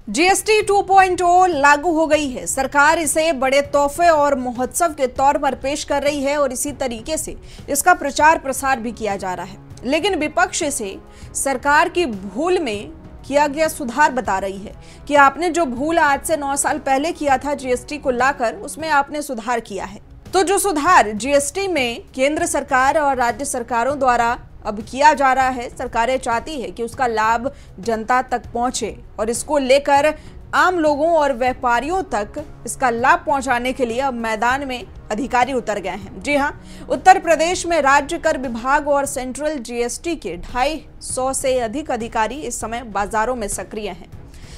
GST 2.0 लागू हो गई है। सरकार इसे बड़े तोहफे और महोत्सव के तौर पर पेश कर रही है और इसी तरीके से इसका प्रचार प्रसार भी किया जा रहा है। लेकिन विपक्ष इसे सरकार की भूल में किया गया सुधार बता रही है कि आपने जो भूल आज से 9 साल पहले किया था जीएसटी को लाकर, उसमें आपने सुधार किया है। तो जो सुधार जीएसटी में केंद्र सरकार और राज्य सरकारों द्वारा अब किया जा रहा है, सरकारें चाहती है कि उसका लाभ जनता तक पहुंचे और इसको लेकर आम लोगों और व्यापारियों तक इसका लाभ पहुंचाने के लिए अब मैदान में अधिकारी उतर गए हैं। जी हां, उत्तर प्रदेश में राज्य कर विभाग और सेंट्रल जीएसटी के 250 से अधिक अधिकारी इस समय बाजारों में सक्रिय हैं।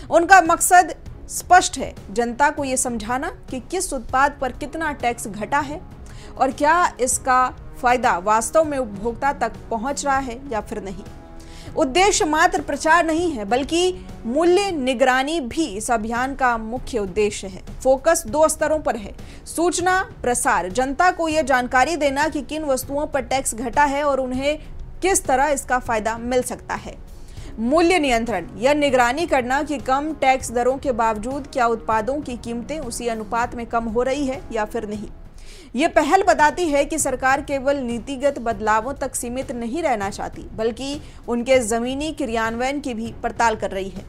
उनका मकसद स्पष्ट है, जनता को यह समझाना कि किस उत्पाद पर कितना टैक्स घटा है और क्या इसका फायदा वास्तव में उपभोक्ता तक पहुंच रहा है या फिर नहीं। उद्देश्य मात्र प्रचार नहीं है, बल्कि मूल्य निगरानी भी इस अभियान का मुख्य उद्देश्य है। फोकस 2 स्तरों पर है। सूचना प्रसार, जनता को यह जानकारी देना कि किन वस्तुओं पर टैक्स घटा है और उन्हें किस तरह इसका फायदा मिल सकता है। मूल्य नियंत्रण, यह निगरानी करना कि कम टैक्स दरों के बावजूद क्या उत्पादों की कीमतें उसी अनुपात में कम हो रही है या फिर नहीं। ये पहल बताती है कि सरकार केवल नीतिगत बदलावों तक सीमित नहीं रहना चाहती, बल्कि उनके जमीनी क्रियान्वयन की भी पड़ताल कर रही है।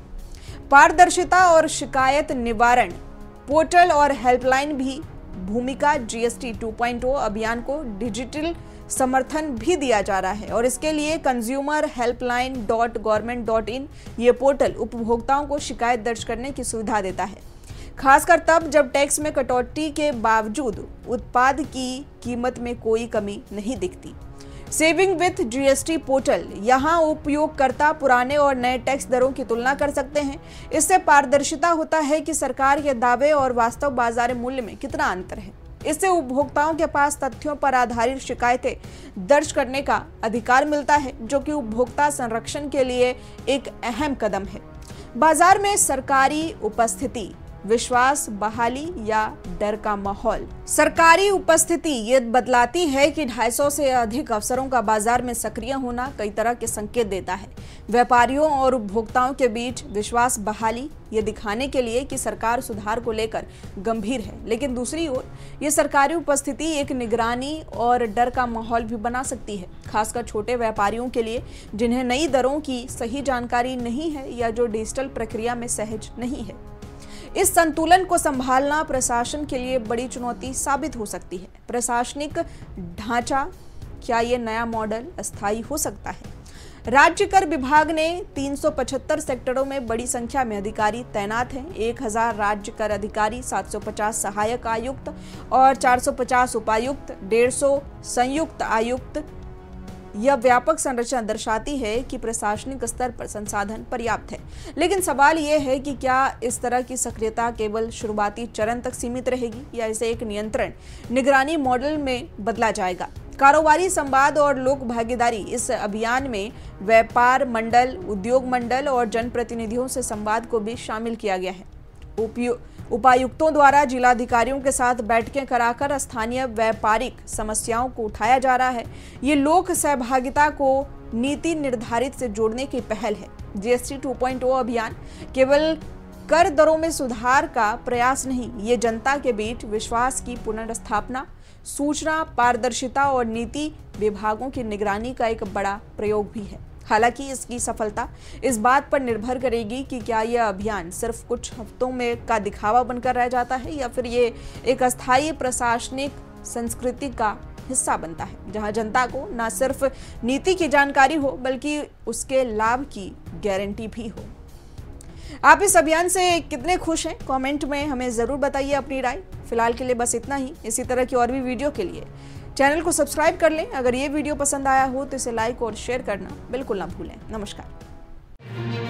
पारदर्शिता और शिकायत निवारण पोर्टल और हेल्पलाइन भी भूमिका। जीएसटी 2.0 अभियान को डिजिटल समर्थन भी दिया जा रहा है और इसके लिए consumerhelpline.government.in ये पोर्टल उपभोक्ताओं को शिकायत दर्ज करने की सुविधा देता है, खासकर तब जब टैक्स में कटौती के बावजूद उत्पाद की कीमत में कोई कमी नहीं दिखती। सेविंग विथ जीएसटी पोर्टल, यहाँ उपयोगकर्ता पुराने और नए टैक्स दरों की तुलना कर सकते हैं। इससे पारदर्शिता होता है कि सरकार के दावे और वास्तव बाजार मूल्य में कितना अंतर है। इससे उपभोक्ताओं के पास तथ्यों पर आधारित शिकायतें दर्ज करने का अधिकार मिलता है, जो कि उपभोक्ता संरक्षण के लिए एक अहम कदम है। बाजार में सरकारी उपस्थिति, विश्वास बहाली या डर का माहौल। सरकारी उपस्थिति ये बतलाती है कि 250 से अधिक अफसरों का बाजार में सक्रिय होना कई तरह के संकेत देता है। व्यापारियों और उपभोक्ताओं के बीच विश्वास बहाली ये दिखाने के लिए कि सरकार सुधार को लेकर गंभीर है। लेकिन दूसरी ओर ये सरकारी उपस्थिति एक निगरानी और डर का माहौल भी बना सकती है, खासकर छोटे व्यापारियों के लिए जिन्हें नई दरों की सही जानकारी नहीं है या जो डिजिटल प्रक्रिया में सहज नहीं है। इस संतुलन को संभालना प्रशासन के लिए बड़ी चुनौती साबित हो सकती है। प्रशासनिक ढांचा, क्या ये नया मॉडल अस्थायी हो सकता है? राज्य कर विभाग ने 375 सेक्टरों में बड़ी संख्या में अधिकारी तैनात हैं। 1000 राज्य कर अधिकारी, 750 सहायक आयुक्त और 450 उपायुक्त, 150 संयुक्त आयुक्त। यह व्यापक संरचना दर्शाती है कि प्रशासनिक स्तर पर संसाधन पर्याप्त है। लेकिन सवाल यह है कि क्या इस तरह की सक्रियता केवल शुरुआती चरण तक सीमित रहेगी या इसे एक नियंत्रण निगरानी मॉडल में बदला जाएगा। कारोबारी संवाद और लोक भागीदारी, इस अभियान में व्यापार मंडल, उद्योग मंडल और जनप्रतिनिधियों से संवाद को भी शामिल किया गया है। उपायुक्तों द्वारा जिलाधिकारियों के साथ बैठकें कराकर स्थानीय व्यापारिक समस्याओं को उठाया जा रहा है। ये लोक सहभागिता को नीति निर्धारित से जोड़ने की पहल है। जीएसटी 2.0 अभियान केवल कर दरों में सुधार का प्रयास नहीं, ये जनता के बीच विश्वास की पुनर्स्थापना, सूचना पारदर्शिता और नीति विभागों की निगरानी का एक बड़ा प्रयोग भी है। हालांकि इसकी सफलता इस बात पर निर्भर करेगी कि क्या यह अभियान सिर्फ कुछ हफ्तों में का दिखावा बनकर रह जाता है या फिर ये एक अस्थायी प्रशासनिक संस्कृति का हिस्सा बनता है, जहां जनता को न सिर्फ नीति की जानकारी हो बल्कि उसके लाभ की गारंटी भी हो। आप इस अभियान से कितने खुश हैं? कमेंट में हमें जरूर बताइए अपनी राय। फिलहाल के लिए बस इतना ही। इसी तरह की और भी वीडियो के लिए चैनल को सब्सक्राइब कर लें। अगर ये वीडियो पसंद आया हो तो इसे लाइक और शेयर करना बिल्कुल ना भूलें। नमस्कार।